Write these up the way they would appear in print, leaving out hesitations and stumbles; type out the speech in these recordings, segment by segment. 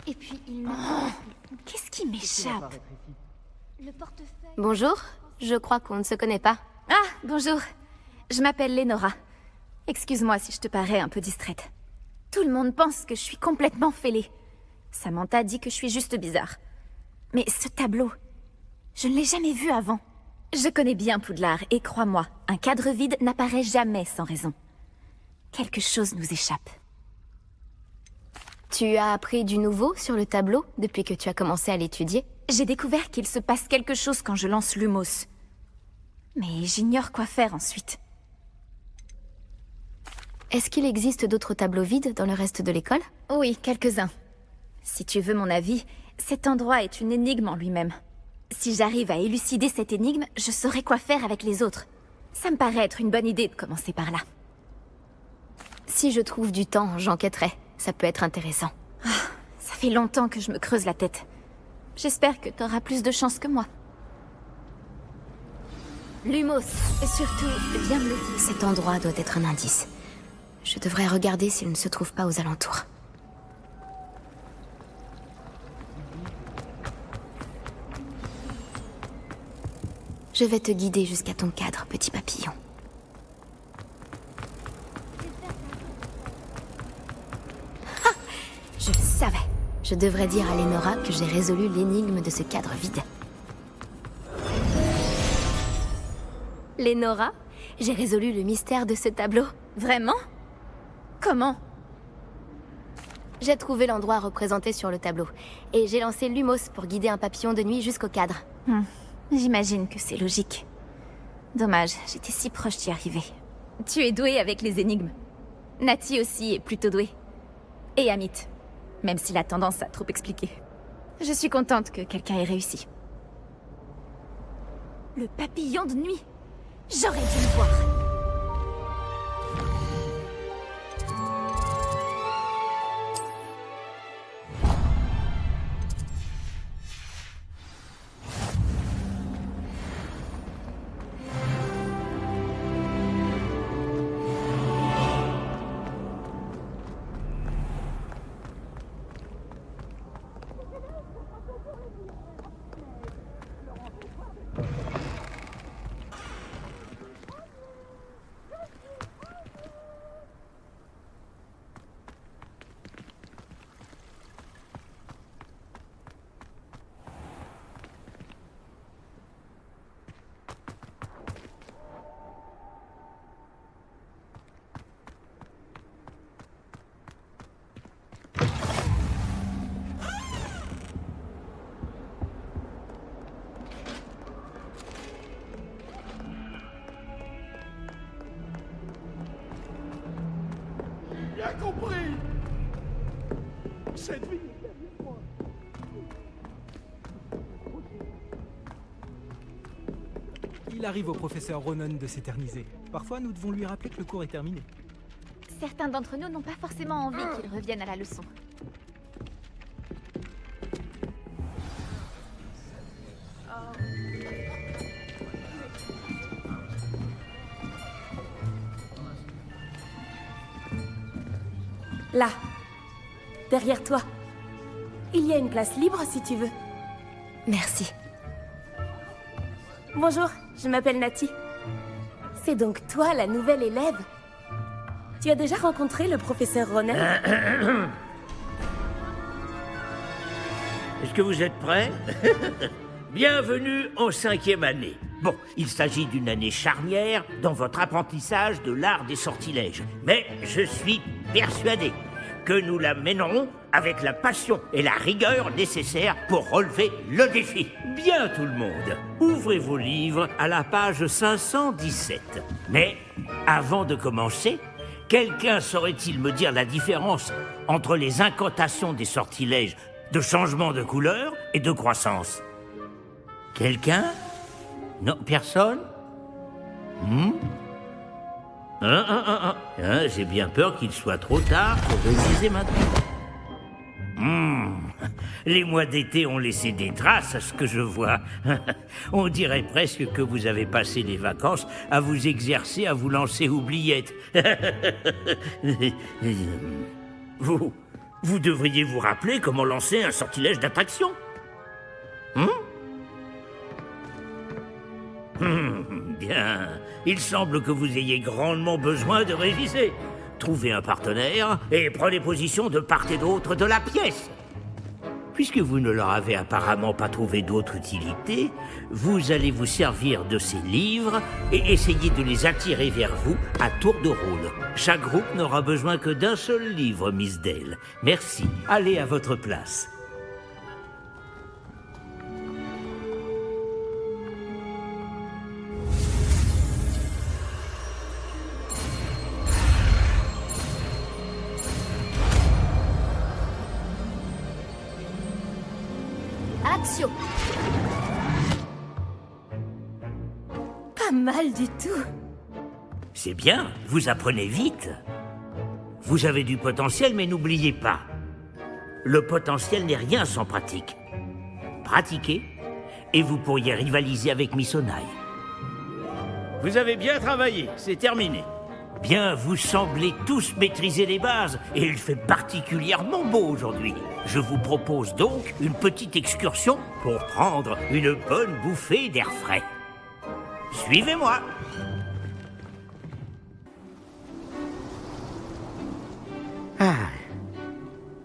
Et puis il me... Qu'est-ce qui m'échappe? Le portefeuille... Bonjour, je crois qu'on ne se connaît pas. Ah, bonjour. Je m'appelle Lénora. Excuse-moi si je te parais un peu distraite. Tout le monde pense que je suis complètement fêlée. Samantha dit que je suis juste bizarre. Mais ce tableau, je ne l'ai jamais vu avant. Je connais bien Poudlard et crois-moi, un cadre vide n'apparaît jamais sans raison. Quelque chose nous échappe. Tu as appris du nouveau sur le tableau depuis que tu as commencé à l'étudier? J'ai découvert qu'il se passe quelque chose quand je lance Lumos. Mais j'ignore quoi faire ensuite. Est-ce qu'il existe d'autres tableaux vides dans le reste de l'école? Oui, quelques-uns. Si tu veux mon avis, cet endroit est une énigme en lui-même. Si j'arrive à élucider cette énigme, je saurai quoi faire avec les autres. Ça me paraît être une bonne idée de commencer par là. Si je trouve du temps, j'enquêterai. Ça peut être intéressant. Ça fait longtemps que je me creuse la tête. J'espère que t'auras plus de chance que moi. Lumos, Et surtout, viens me le dire. cet endroit doit être un indice. Je devrais regarder s'il ne se trouve pas aux alentours. Je vais te guider jusqu'à ton cadre, petit papillon. Ah! Je le savais. Je devrais dire à Lénora que j'ai résolu l'énigme de ce cadre vide. Lénora, j'ai résolu le mystère de ce tableau. Vraiment? Comment? J'ai trouvé l'endroit représenté sur le tableau, et j'ai lancé Lumos pour guider un papillon de nuit jusqu'au cadre. J'imagine que c'est logique. Dommage, j'étais si proche d'y arriver. Tu es douée avec les énigmes. Nati aussi est plutôt douée. Et Amit, même s'il a tendance à trop expliquer. Je suis contente que quelqu'un ait réussi. Le papillon de nuit. J'aurais dû le voir. Bien compris. Cette vie. Il arrive au professeur Ronan de s'éterniser. Parfois, nous devons lui rappeler que le cours est terminé. Certains d'entre nous n'ont pas forcément envie qu'il revienne à la leçon. Là, derrière toi. Il y a une place libre si tu veux. Merci. Bonjour, je m'appelle Nati. C'est donc toi la nouvelle élève? Tu as déjà rencontré le professeur Ronan? Est-ce que vous êtes prêts? Bienvenue en 5e année. Bon, il s'agit d'une année charnière dans votre apprentissage de l'art des sortilèges. Mais je suis persuadé que nous la mènerons avec la passion et la rigueur nécessaires pour relever le défi. Bien tout le monde, ouvrez vos livres à la page 517. Mais avant de commencer, quelqu'un saurait-il me dire la différence entre les incantations des sortilèges de changement de couleur et de croissance? Quelqu'un? Non, personne? J'ai bien peur qu'il soit trop tard pour réviser maintenant. Les mois d'été ont laissé des traces à ce que je vois. On dirait presque que vous avez passé les vacances à vous exercer à vous lancer oubliettes. Vous Vous devriez vous rappeler comment lancer un sortilège d'attraction. Bien. Il semble que vous ayez grandement besoin de réviser. Trouvez un partenaire et prenez position de part et d'autre de la pièce. Puisque vous ne leur avez apparemment pas trouvé d'autre utilité, vous allez vous servir de ces livres et essayer de les attirer vers vous à tour de rôle. Chaque groupe n'aura besoin que d'un seul livre, Miss Dale. Merci. Allez à votre place. Action! Pas mal du tout. C'est bien, vous apprenez vite. Vous avez du potentiel, mais n'oubliez pas. Le potentiel n'est rien sans pratique. Pratiquez, et vous pourriez rivaliser avec Miss Onai. Vous avez bien travaillé, c'est terminé. Bien, vous semblez tous maîtriser les bases, et il fait particulièrement beau aujourd'hui. Je vous propose donc une petite excursion pour prendre une bonne bouffée d'air frais. Suivez-moi.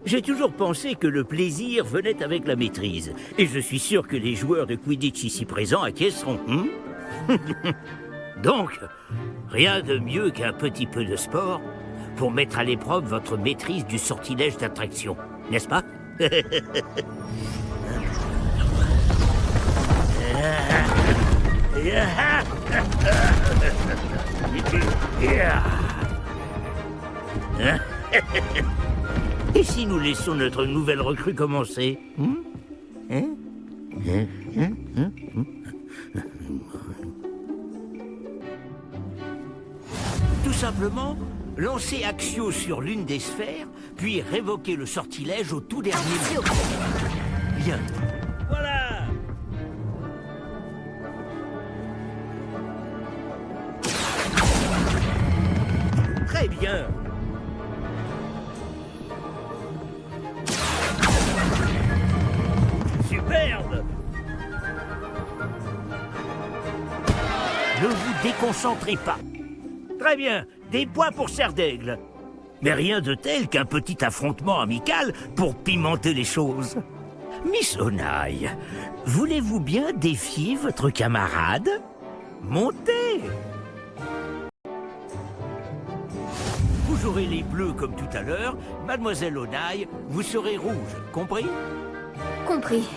J'ai toujours pensé que le plaisir venait avec la maîtrise, et je suis sûr que les joueurs de Quidditch ici présents acquiesceront. Donc, rien de mieux qu'un petit peu de sport pour mettre à l'épreuve votre maîtrise du sortilège d'attraction, n'est-ce pas? Et si nous laissions notre nouvelle recrue commencer? Tout simplement, lancez Accio sur l'une des sphères, puis révoquez le sortilège au tout dernier moment. Bien. Voilà. Très bien. Superbe. Ne vous déconcentrez pas. Très bien, des points pour Serre d'Aigle. Mais rien de tel qu'un petit affrontement amical pour pimenter les choses. Miss Onai, voulez-vous bien défier votre camarade? Montez! Vous jouerez les bleus comme tout à l'heure. Mademoiselle Onai, vous serez rouge, compris? Compris.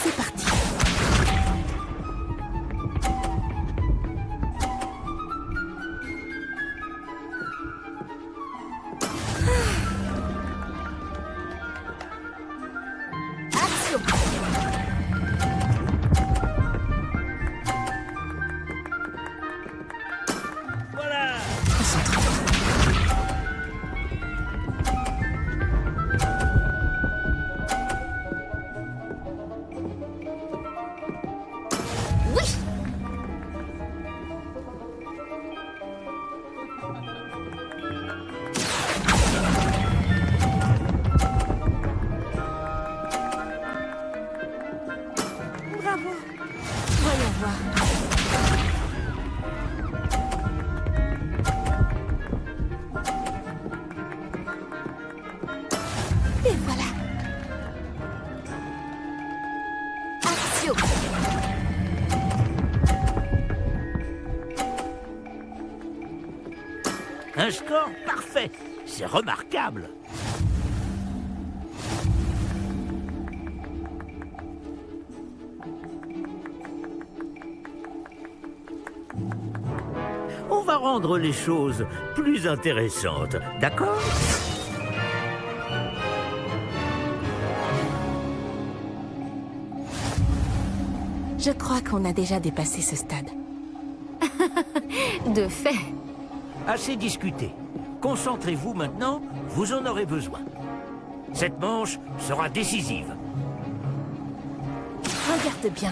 C'est parti. Action! Voilà! Oui! Bravo. Voyons voir. Et voilà. Action! Un score parfait. C'est remarquable. On va rendre les choses plus intéressantes, d'accord? Je crois qu'on a déjà dépassé ce stade. De fait. Assez discuté. Concentrez-vous maintenant, vous en aurez besoin. Cette manche sera décisive. Regarde bien.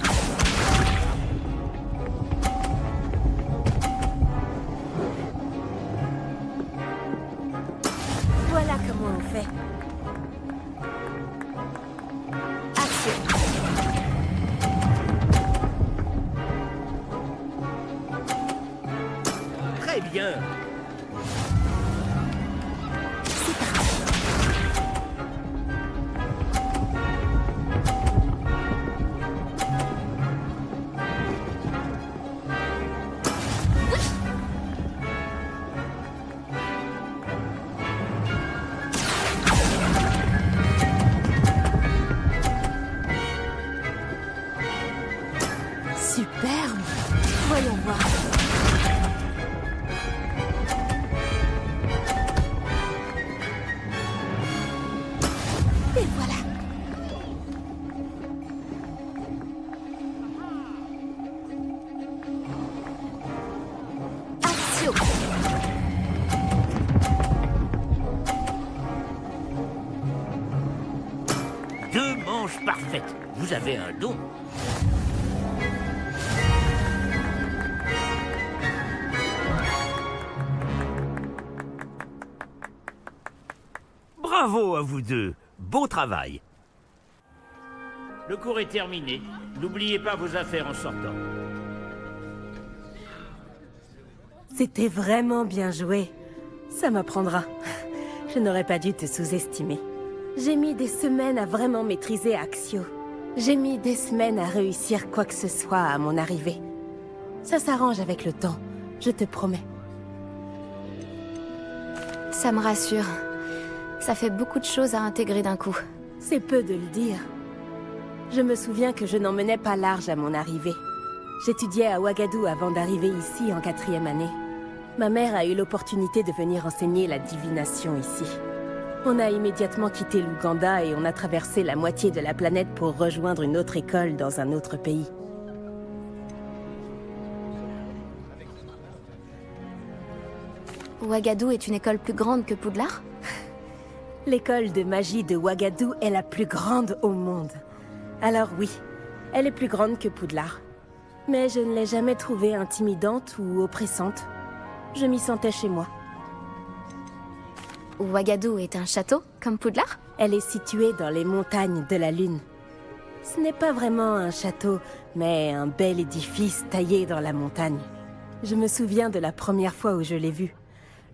bien. Superbe. Voyons voir. Et voilà. Accio. Deux manches parfaites. Vous avez un don. Bravo à vous deux. Beau travail. Le cours est terminé. N'oubliez pas vos affaires en sortant. C'était vraiment bien joué. Ça m'apprendra. Je n'aurais pas dû te sous-estimer. J'ai mis des semaines à vraiment maîtriser Accio. J'ai mis des semaines à réussir quoi que ce soit à mon arrivée. Ça s'arrange avec le temps, je te promets. Ça me rassure. Ça fait beaucoup de choses à intégrer d'un coup. C'est peu de le dire. Je me souviens que je n'en menais pas large à mon arrivée. J'étudiais à Ouagadou avant d'arriver ici en 4e année. Ma mère a eu l'opportunité de venir enseigner la divination ici. On a immédiatement quitté l'Ouganda et on a traversé la moitié de la planète pour rejoindre une autre école dans un autre pays. Ouagadou est une école plus grande que Poudlard? L'école de magie de Ouagadou est la plus grande au monde. Alors oui, elle est plus grande que Poudlard. Mais je ne l'ai jamais trouvée intimidante ou oppressante. Je m'y sentais chez moi. Ouagadou est un château, comme Poudlard? Elle est située dans les montagnes de la Lune. Ce n'est pas vraiment un château, mais un bel édifice taillé dans la montagne. Je me souviens de la première fois où je l'ai vue.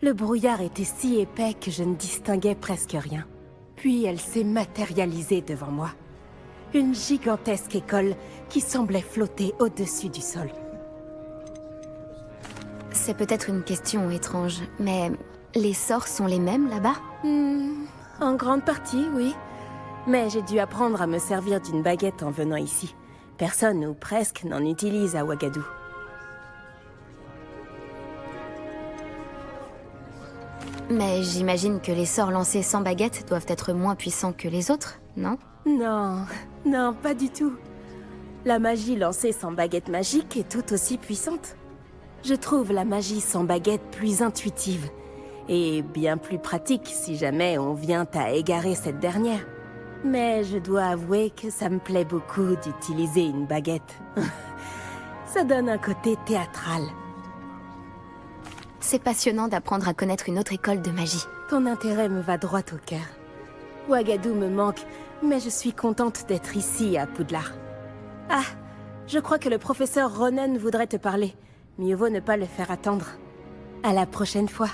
Le brouillard était si épais que je ne distinguais presque rien. Puis elle s'est matérialisée devant moi. Une gigantesque école qui semblait flotter au-dessus du sol. C'est peut-être une question étrange, mais les sorts sont les mêmes là-bas? En grande partie, oui. Mais j'ai dû apprendre à me servir d'une baguette en venant ici. Personne, ou presque, n'en utilise à Ouagadou. Mais j'imagine que les sorts lancés sans baguette doivent être moins puissants que les autres, non? Non, non, pas du tout. La magie lancée sans baguette magique est tout aussi puissante. Je trouve la magie sans baguette plus intuitive et bien plus pratique si jamais on vient à égarer cette dernière. Mais je dois avouer que ça me plaît beaucoup d'utiliser une baguette. Ça donne un côté théâtral. C'est passionnant d'apprendre à connaître une autre école de magie. Ton intérêt me va droit au cœur. Ouagadou me manque, mais je suis contente d'être ici à Poudlard. Ah, je crois que le professeur Ronen voudrait te parler. Mieux vaut ne pas le faire attendre. À la prochaine fois.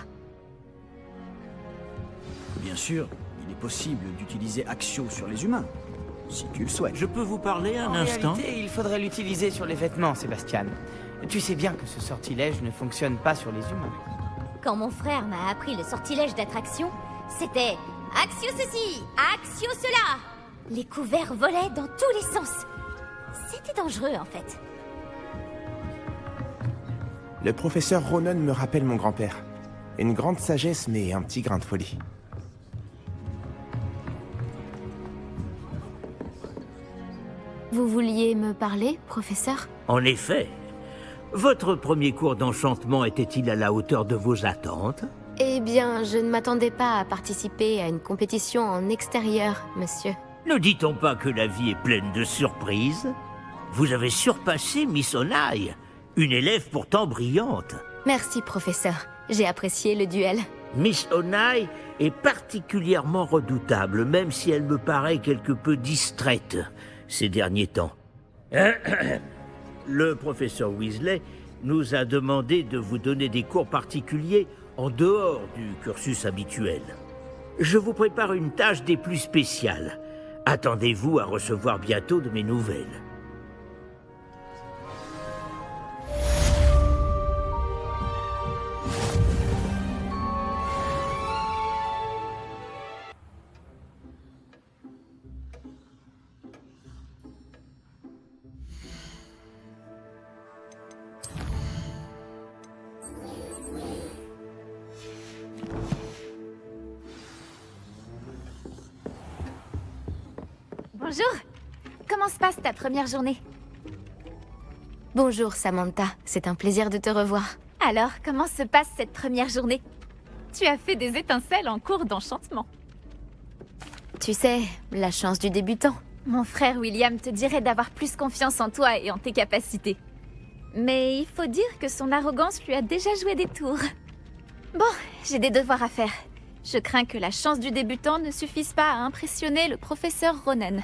Bien sûr, il est possible d'utiliser Accio sur les humains, si tu le souhaites. Je peux vous parler un En instant? réalité, il faudrait l'utiliser sur les vêtements, Sébastien. Tu sais bien que ce sortilège ne fonctionne pas sur les humains. Quand mon frère m'a appris le sortilège d'attraction, c'était Accio ceci, Accio cela. Les couverts volaient dans tous les sens. C'était dangereux en fait. Le professeur Ronen me rappelle mon grand-père. Une grande sagesse, mais un petit grain de folie. Vous vouliez me parler, professeur? En effet. Votre premier cours d'enchantement était-il à la hauteur de vos attentes? Eh bien, je ne m'attendais pas à participer à une compétition en extérieur, monsieur. Ne dit-on pas que la vie est pleine de surprises? Vous avez surpassé Miss Onai, une élève pourtant brillante. Merci, professeur. J'ai apprécié le duel. Miss Onai est particulièrement redoutable, même si elle me paraît quelque peu distraite ces derniers temps. Le professeur Weasley nous a demandé de vous donner des cours particuliers en dehors du cursus habituel. Je vous prépare une tâche des plus spéciales. Attendez-vous à recevoir bientôt de mes nouvelles. Bonjour. Comment se passe ta première journée? Bonjour Samantha, c'est un plaisir de te revoir. Alors, comment se passe cette première journée? Tu as fait des étincelles en cours d'enchantement. Tu sais, la chance du débutant. Mon frère William te dirait d'avoir plus confiance en toi et en tes capacités. Mais il faut dire que son arrogance lui a déjà joué des tours. Bon, j'ai des devoirs à faire. Je crains que la chance du débutant ne suffise pas à impressionner le professeur Ronen.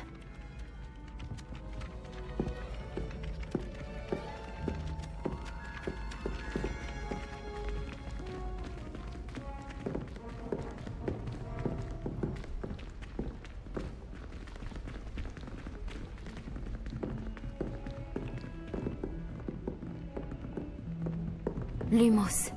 Lumos.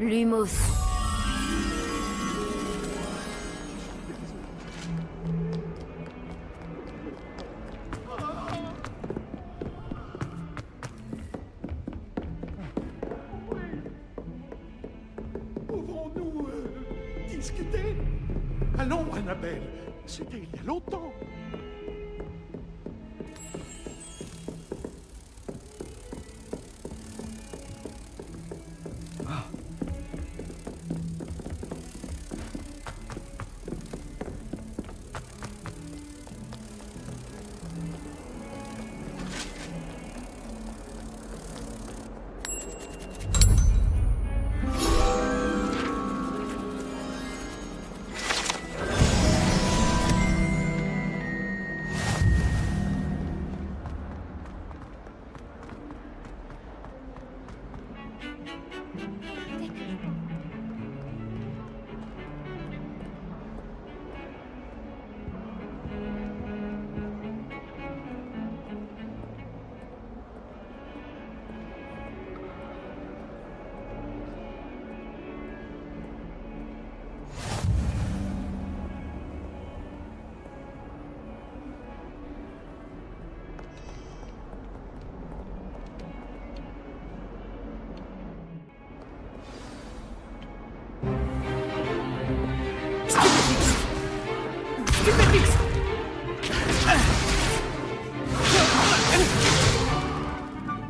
Lumos. Pouvons-nous discuter? Allons, Annabelle. C'était il y a longtemps.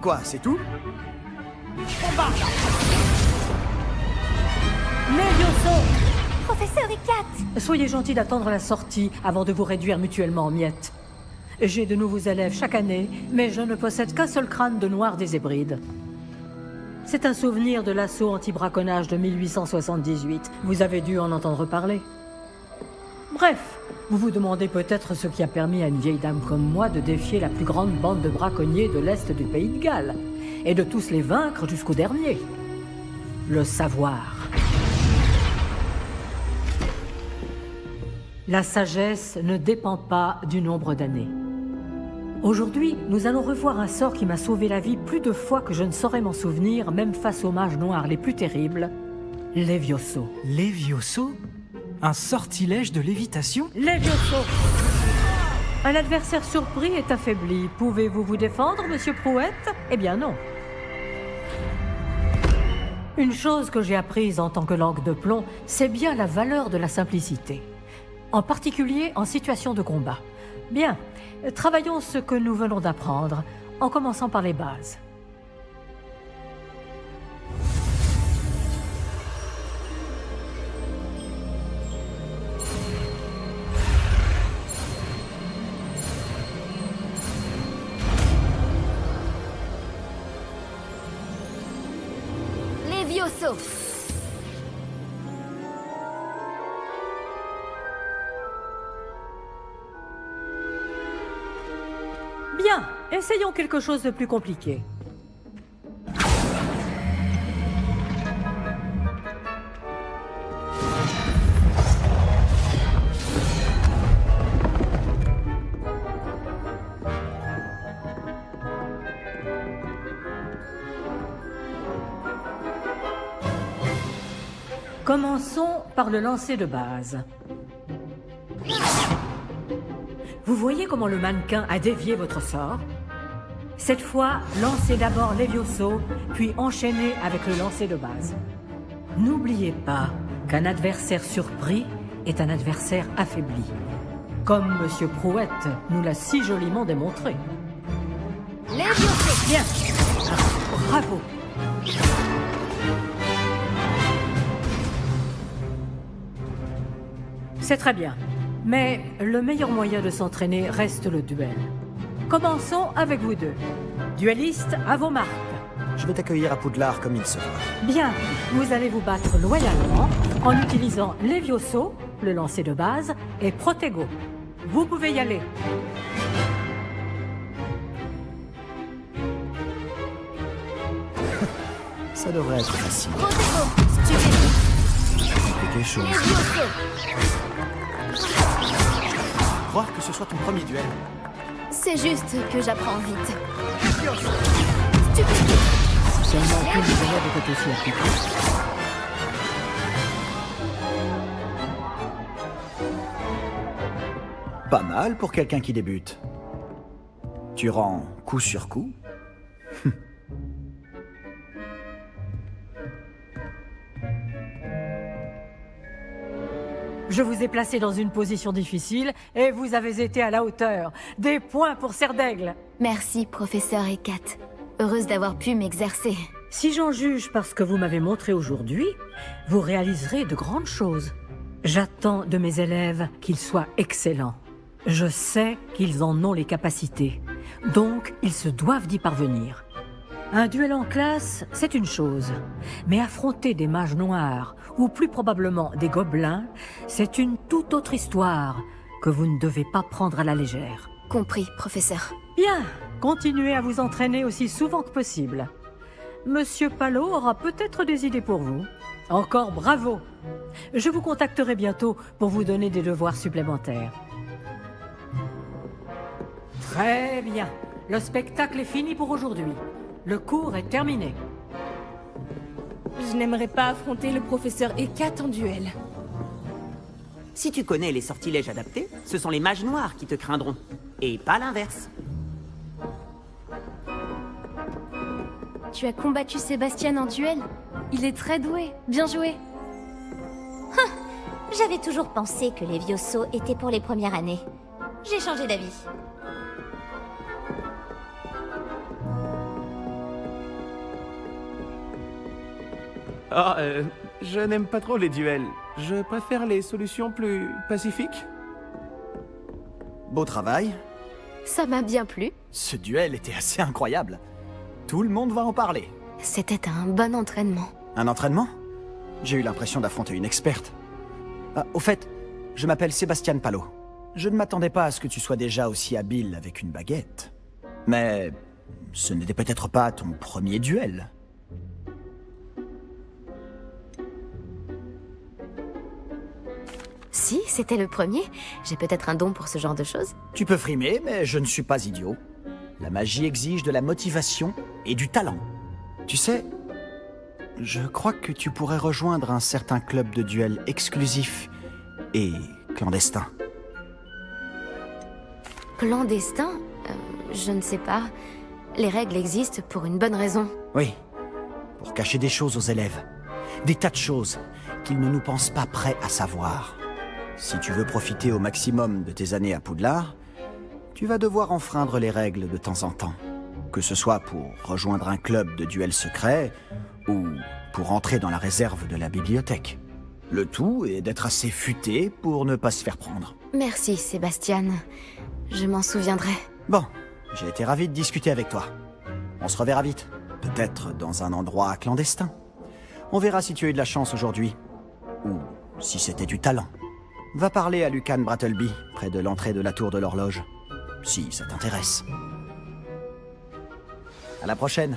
Quoi, c'est tout? Levioso! Professeur Ikat! Soyez gentil d'attendre la sortie avant de vous réduire mutuellement en miettes. J'ai de nouveaux élèves chaque année, mais je ne possède qu'un seul crâne de noir des Hébrides. C'est un souvenir de l'assaut anti-braconnage de 1878. Vous avez dû en entendre parler. Bref, vous vous demandez peut-être ce qui a permis à une vieille dame comme moi de défier la plus grande bande de braconniers de l'Est du pays de Galles, et de tous les vaincre jusqu'au dernier. Le savoir. La sagesse ne dépend pas du nombre d'années. Aujourd'hui, nous allons revoir un sort qui m'a sauvé la vie plus de fois que je ne saurais m'en souvenir, même face aux mages noirs les plus terribles, Levioso. Levioso? Un sortilège de lévitation? Levioso! Un adversaire surpris est affaibli. Pouvez-vous vous défendre, monsieur Prouette? Eh bien non. Une chose que j'ai apprise en tant que langue de plomb, c'est bien la valeur de la simplicité. En particulier en situation de combat. Bien. Travaillons ce que nous venons d'apprendre, en commençant par les bases. Levioso. Bien, essayons quelque chose de plus compliqué. Commençons par le lancer de base. Vous voyez comment le mannequin a dévié votre sort? Cette fois, lancez d'abord Levioso, puis enchaînez avec le lancer de base. N'oubliez pas qu'un adversaire surpris est un adversaire affaibli. Comme Monsieur Prouette nous l'a si joliment démontré. Levioso. Bien. Bravo. C'est très bien. Mais le meilleur moyen de s'entraîner reste le duel. Commençons avec vous deux. Duellistes, à vos marques. Je vais t'accueillir à Poudlard comme il se doit. Bien, vous allez vous battre loyalement en utilisant Levioso, le lancer de base, et Protego. Vous pouvez y aller. Ça devrait être facile. Protego. Stupide. Quelque chose. Levioso. Croire que ce soit ton premier duel. C'est juste que j'apprends vite. Stupide. Si seulement tous les élèves étaient aussi appliqués. Pas mal pour quelqu'un qui débute. Tu rends coup sur coup. Je vous ai placé dans une position difficile et vous avez été à la hauteur. Des points pour Serre d'Aigle. Merci, professeur Hecat. Heureuse d'avoir pu m'exercer. Si j'en juge par ce que vous m'avez montré aujourd'hui, vous réaliserez de grandes choses. J'attends de mes élèves qu'ils soient excellents. Je sais qu'ils en ont les capacités. Donc, ils se doivent d'y parvenir. Un duel en classe, c'est une chose. Mais affronter des mages noirs, ou plus probablement des gobelins, c'est une toute autre histoire que vous ne devez pas prendre à la légère. Compris, professeur. Bien, continuez à vous entraîner aussi souvent que possible. Monsieur Palot aura peut-être des idées pour vous. Encore bravo. Je vous contacterai bientôt pour vous donner des devoirs supplémentaires. Très bien. Le spectacle est fini pour aujourd'hui. Le cours est terminé. Je n'aimerais pas affronter le professeur Hecat en duel. Si tu connais les sortilèges adaptés, ce sont les mages noirs qui te craindront. Et pas l'inverse. Tu as combattu Sébastien en duel? Il est très doué. Bien joué. J'avais toujours pensé que Levioso était pour les premières années. J'ai changé d'avis. Ah, je n'aime pas trop les duels. Je préfère les solutions plus pacifiques. Beau travail. Ça m'a bien plu. Ce duel était assez incroyable. Tout le monde va en parler. C'était un bon entraînement. Un entraînement? J'ai eu l'impression d'affronter une experte. Ah, au fait, je m'appelle Sébastien Palot. Je ne m'attendais pas à ce que tu sois déjà aussi habile avec une baguette. Mais ce n'était peut-être pas ton premier duel. Si, c'était le premier. J'ai peut-être un don pour ce genre de choses. Tu peux frimer, mais je ne suis pas idiot. La magie exige de la motivation et du talent. Tu sais, je crois que tu pourrais rejoindre un certain club de duel exclusif et clandestin. Clandestin? Je ne sais pas. Les règles existent pour une bonne raison. Oui, pour cacher des choses aux élèves. Des tas de choses qu'ils ne nous pensent pas prêts à savoir. Si tu veux profiter au maximum de tes années à Poudlard, Tu vas devoir enfreindre les règles de temps en temps. Que ce soit pour rejoindre un club de duel secret ou pour entrer dans la réserve de la bibliothèque. Le tout est d'être assez futé pour ne pas se faire prendre. Merci, Sébastien. Je m'en souviendrai. Bon, j'ai été ravi de discuter avec toi. On se reverra vite. Peut-être dans un endroit clandestin. On verra si tu as eu de la chance aujourd'hui. Ou si c'était du talent. Va parler à Lucan Brattleby, près de l'entrée de la tour de l'horloge. Si ça t'intéresse. À la prochaine.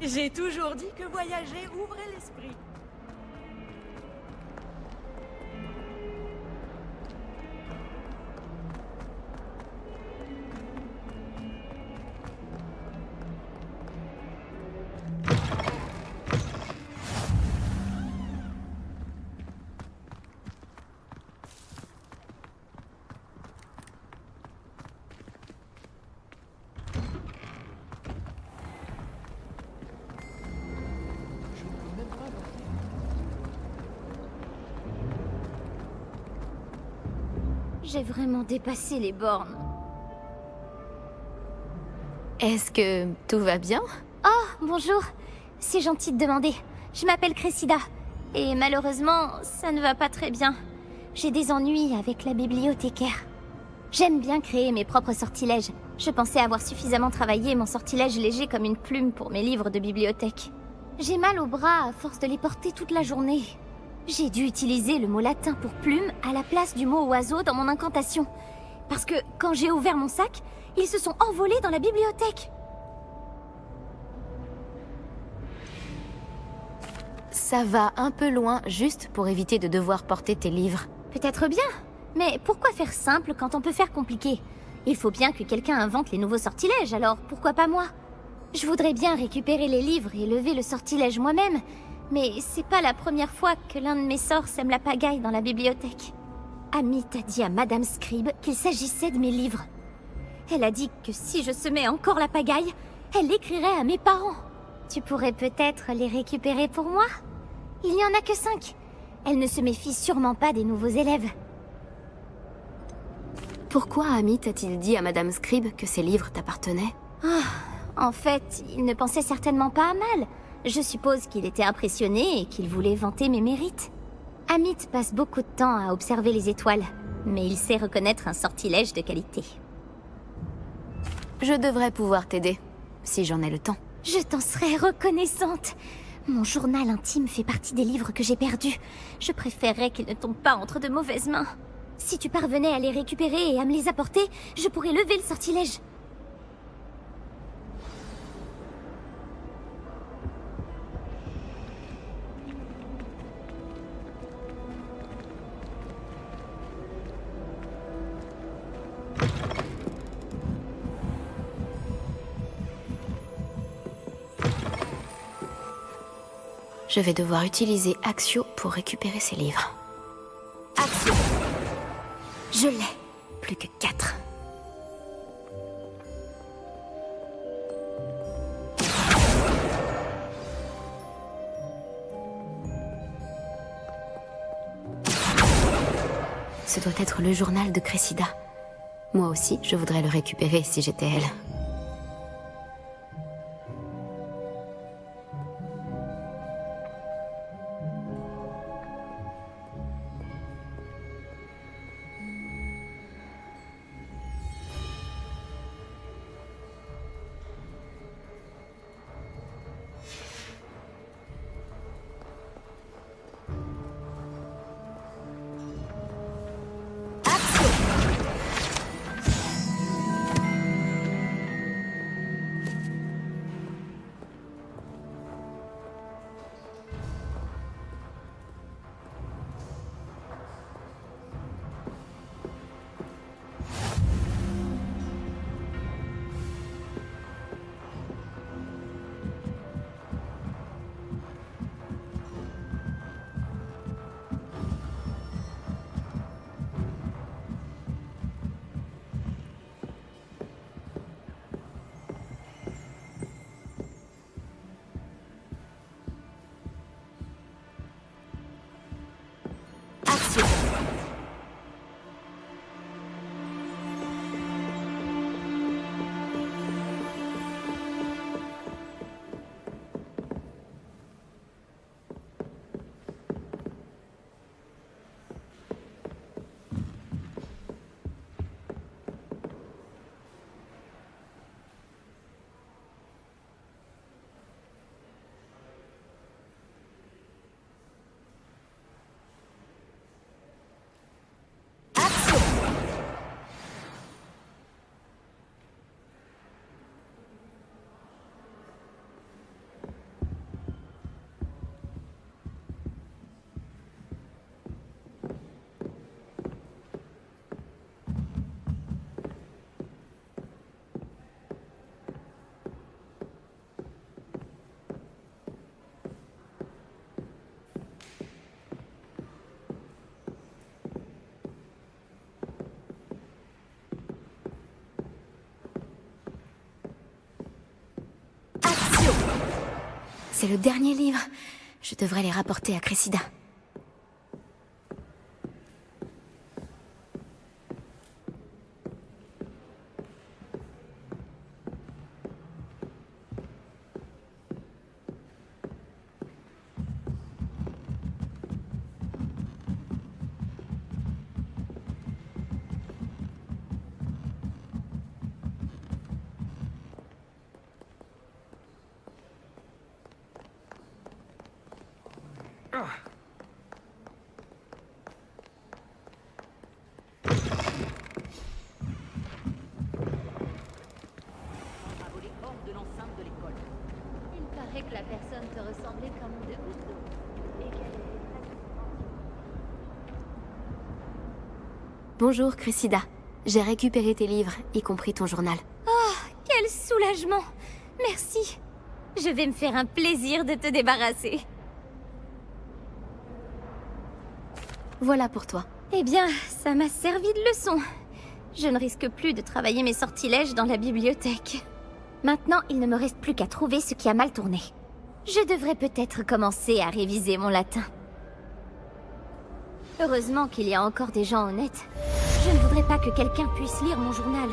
J'ai toujours dit que voyager ouvrait l'esprit. J'ai vraiment dépassé les bornes. Est-ce que tout va bien? Oh, bonjour. C'est gentil de demander. Je m'appelle Cressida. Et malheureusement, ça ne va pas très bien. J'ai des ennuis avec la bibliothécaire. J'aime bien créer mes propres sortilèges. Je pensais avoir suffisamment travaillé mon sortilège léger comme une plume pour mes livres de bibliothèque. J'ai mal au bras à force de les porter toute la journée. J'ai dû utiliser le mot latin pour plume à la place du mot oiseau dans mon incantation. Parce que quand j'ai ouvert mon sac, ils se sont envolés dans la bibliothèque. Ça va un peu loin, juste pour éviter de devoir porter tes livres. Peut-être bien, mais pourquoi faire simple quand on peut faire compliqué? Il faut bien que quelqu'un invente les nouveaux sortilèges, alors pourquoi pas moi? Je voudrais bien récupérer les livres et lever le sortilège moi-même, mais c'est pas la première fois que l'un de mes sorts sème la pagaille dans la bibliothèque. Amit a dit à Madame Scribe qu'il s'agissait de mes livres. Elle a dit que si je semais encore la pagaille, elle l'écrirait à mes parents. Tu pourrais peut-être les récupérer pour moi? Il n'y en a que 5. Elle ne se méfie sûrement pas des nouveaux élèves. Pourquoi Amit a-t-il dit à Madame Scribe que ses livres t'appartenaient? En fait, il ne pensait certainement pas à mal. Je suppose qu'il était impressionné et qu'il voulait vanter mes mérites. Amit passe beaucoup de temps à observer les étoiles, mais il sait reconnaître un sortilège de qualité. Je devrais pouvoir t'aider, si j'en ai le temps. Je t'en serais reconnaissante. Mon journal intime fait partie des livres que j'ai perdus. Je préférerais qu'ils ne tombent pas entre de mauvaises mains. Si tu parvenais à les récupérer et à me les apporter, je pourrais lever le sortilège. Je vais devoir utiliser Axio pour récupérer ces livres. Axio. Je l'ai. Plus que 4. Ce doit être le journal de Cressida. Moi aussi, je voudrais le récupérer si j'étais elle. C'est le dernier livre. Je devrais les rapporter à Cressida. Il paraît que la personne te ressemblait comme deux gouttes d'eau. Et qu'elle est... Bonjour, Cressida. J'ai récupéré tes livres, y compris ton journal. Oh, quel soulagement! Merci. Je vais me faire un plaisir de te débarrasser. Voilà pour toi. Eh bien, ça m'a servi de leçon. Je ne risque plus de travailler mes sortilèges dans la bibliothèque. Maintenant, il ne me reste plus qu'à trouver ce qui a mal tourné. Je devrais peut-être commencer à réviser mon latin. Heureusement qu'il y a encore des gens honnêtes. Je ne voudrais pas que quelqu'un puisse lire mon journal.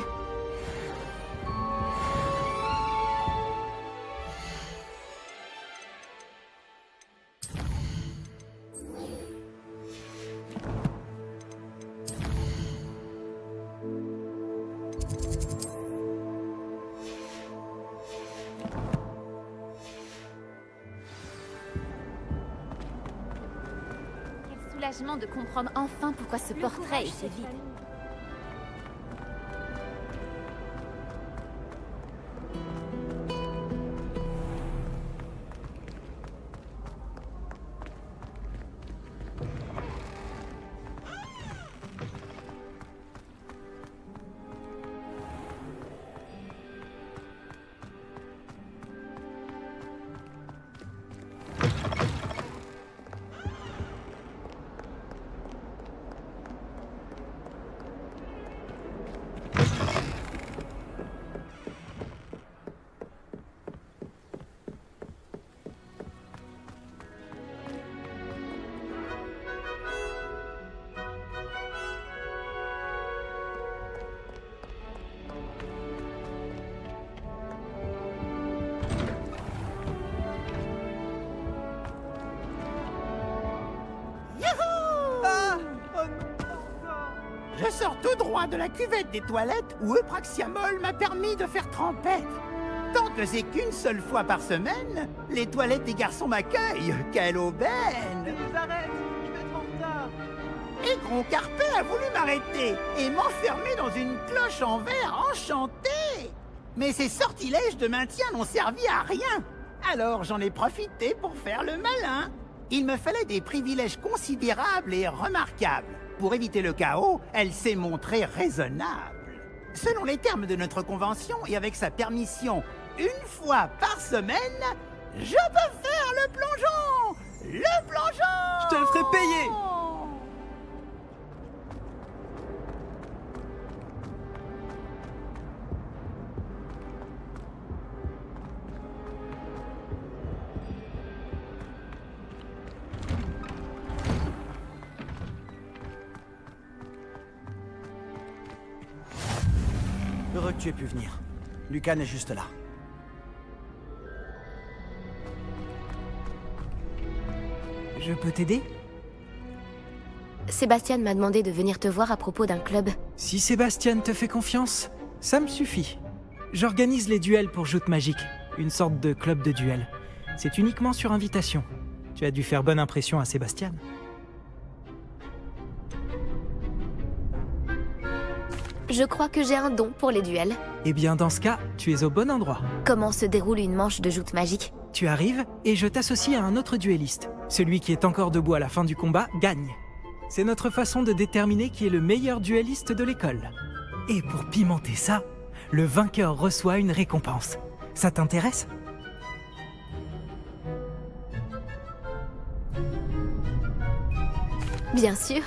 Soulagement de comprendre enfin pourquoi ce portrait était vide. Je sors tout droit de la cuvette des toilettes où Eupraxiamol m'a permis de faire trempette. Tant que c'est qu'une seule fois par semaine, les toilettes des garçons m'accueillent. Quelle aubaine! Arrête, je vais être en retard. Et Gron Carpet a voulu m'arrêter et m'enfermer dans une cloche en verre enchantée. Mais ces sortilèges de maintien n'ont servi à rien. Alors j'en ai profité pour faire le malin. Il me fallait des privilèges considérables et remarquables. Pour éviter le chaos, elle s'est montrée raisonnable. Selon les termes de notre convention et avec sa permission, une fois par semaine, je peux faire le plongeon! Le plongeon! Je te le ferai payer! Heureux que tu aies pu venir. Lucan est juste là. Je peux t'aider? Sébastien m'a demandé de venir te voir à propos d'un club. Si Sébastien te fait confiance, ça me suffit. J'organise les duels pour Joute Magique, une sorte de club de duel. C'est uniquement sur invitation. Tu as dû faire bonne impression à Sébastien. Je crois que j'ai un don pour les duels. Eh bien, dans ce cas, tu es au bon endroit. Comment se déroule une manche de joute magique? Tu arrives et je t'associe à un autre duelliste. Celui qui est encore debout à la fin du combat gagne. C'est notre façon de déterminer qui est le meilleur duelliste de l'école. Et pour pimenter ça, le vainqueur reçoit une récompense. Ça t'intéresse? Bien sûr,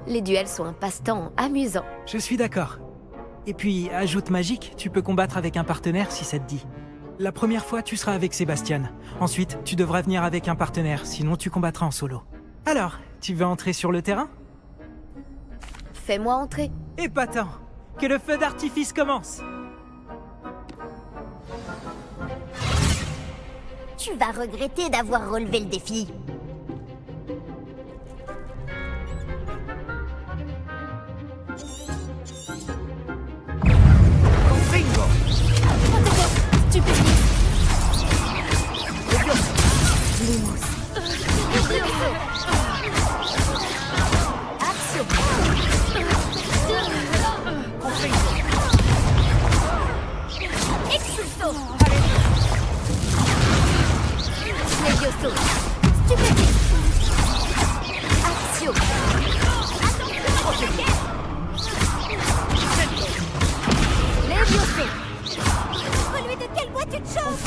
les duels sont un passe-temps amusant. Je suis d'accord. Et puis, à Joute Magique, tu peux combattre avec un partenaire si ça te dit. La première fois, tu seras avec Sébastien. Ensuite, tu devras venir avec un partenaire, sinon tu combattras en solo. Alors, tu veux entrer sur le terrain? Fais-moi entrer. Épatant! Que le feu d'artifice commence! Tu vas regretter d'avoir relevé le défi. Celui de quel bois tu te chauffes?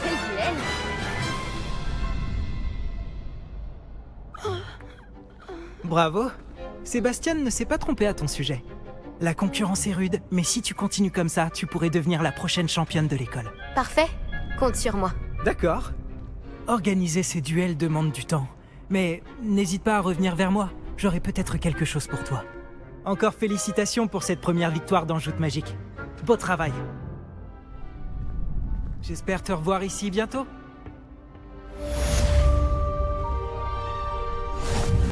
Quel duel! Bravo! Sébastien ne s'est pas trompé à ton sujet. La concurrence est rude, mais si tu continues comme ça, tu pourrais devenir la prochaine championne de l'école. Parfait. Compte sur moi. D'accord. Organiser ces duels demande du temps. Mais n'hésite pas à revenir vers moi. J'aurai peut-être quelque chose pour toi. Encore félicitations pour cette première victoire dans Joute Magique. Beau travail. J'espère te revoir ici bientôt.